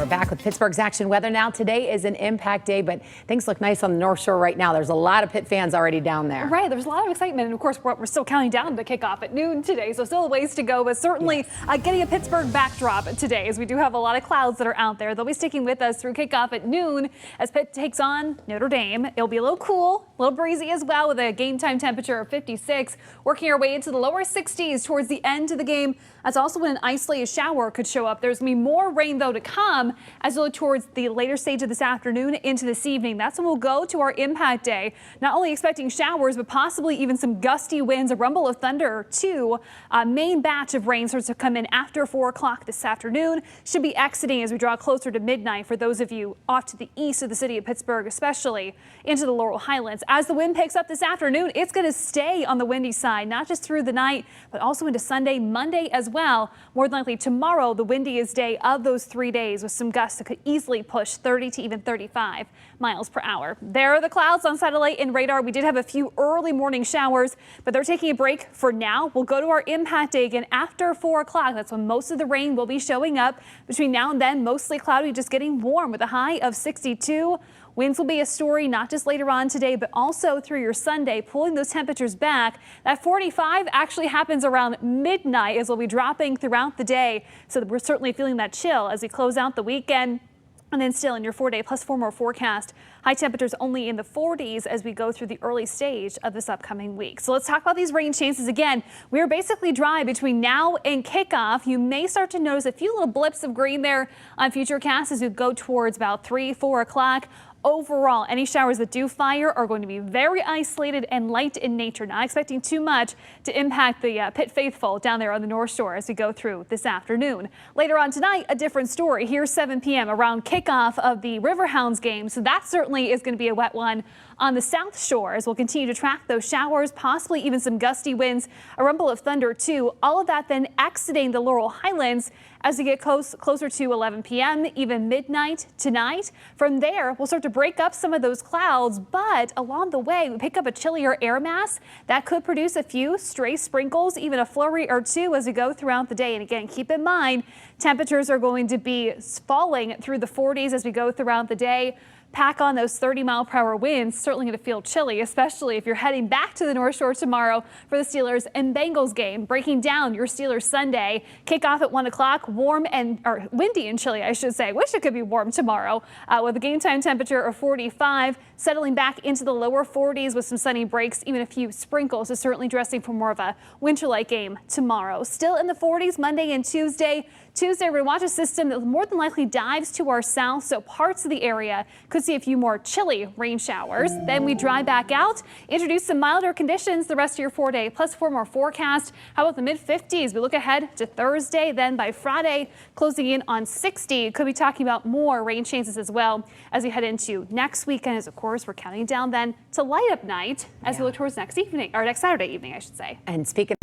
back with Pittsburgh's Action Weather now. Today is an impact day, but things look nice on the North Shore right now. There's a lot of Pitt fans already down there. Right, there's a lot of excitement, and of course we're still counting down to kickoff at noon today, so still a ways to go, but certainly getting a Pittsburgh backdrop today, as we do have a lot of clouds that are out there. They'll be sticking with us through kickoff at noon as Pitt takes on Notre Dame. It'll be a little cool, a little breezy as well, with a game time temperature of 56, working our way into the lower 60s towards the end of the game. That's also when an isolated shower could show up. There's going to be more rain, though, to come as we look towards the later stage of this afternoon into this evening. That's when we'll go to our impact day. Not only expecting showers, but possibly even some gusty winds, a rumble of thunder, too. A main batch of rain starts to come in after 4 o'clock this afternoon. Should be exiting as we draw closer to midnight for those of you off to the east of the city of Pittsburgh, especially into the Laurel Highlands. As the wind picks up this afternoon, it's going to stay on the windy side, not just through the night, but also into Sunday, Monday as well. More than likely tomorrow, the windiest day of those 3 days, with some gusts that could easily push 30 to even 35 miles per hour. There are the clouds on satellite and radar. We did have a few early morning showers, but they're taking a break for now. We'll go to our impact day again after 4 o'clock. That's when most of the rain will be showing up. Between now and then, mostly cloudy, just getting warm with a high of 62. Winds will be a story not just later on today, but also through your Sunday, pulling those temperatures back. That 45 actually happens around midnight, as we'll be dropping throughout the day. So we're certainly feeling that chill as we close out the weekend. And then still in your 4-day plus 4 more forecast, high temperatures only in the 40s as we go through the early stage of this upcoming week. So let's talk about these rain chances again. We are basically dry between now and kickoff. You may start to notice a few little blips of green there on futurecasts as we go towards about 3, 4 o'clock. Overall, any showers that do fire are going to be very isolated and light in nature. Not expecting too much to impact the Pitt faithful down there on the North Shore as we go through this afternoon. Later on tonight, a different story. Here's 7 p.m. around kickoff of the Riverhounds game. So that certainly is going to be a wet one on the South Shore as we'll continue to track those showers, possibly even some gusty winds, a rumble of thunder too. All of that then exiting the Laurel Highlands as we get closer to 11 p.m., even midnight tonight. From there, we'll start to break up some of those clouds, but along the way, we pick up a chillier air mass that could produce a few stray sprinkles, even a flurry or two as we go throughout the day. And again, keep in mind, temperatures are going to be falling through the 40s as we go throughout the day. Pack on those 30-mile-per-hour winds. Certainly going to feel chilly, especially if you're heading back to the North Shore tomorrow for the Steelers and Bengals game. Breaking down your Steelers Sunday. Kickoff at 1 o'clock. Warm or windy and chilly, I should say. Wish it could be warm tomorrow with a game time temperature of 45. Settling back into the lower 40s with some sunny breaks, even a few sprinkles. So certainly dressing for more of a winter-like game tomorrow. Still in the 40s Monday and Tuesday. Tuesday, we're going to watch a system that more than likely dives to our south, so parts of the area could see a few more chilly rain showers. Then we dry back out, introduce some milder conditions the rest of your 4-day plus 4 more forecast. How about the mid-50s? We look ahead to Thursday, then by Friday, closing in on 60. Could be talking about more rain chances as well as we head into next weekend, as of course we're counting down then to light up night as we look towards next evening, or next Saturday evening, I should say. And speaking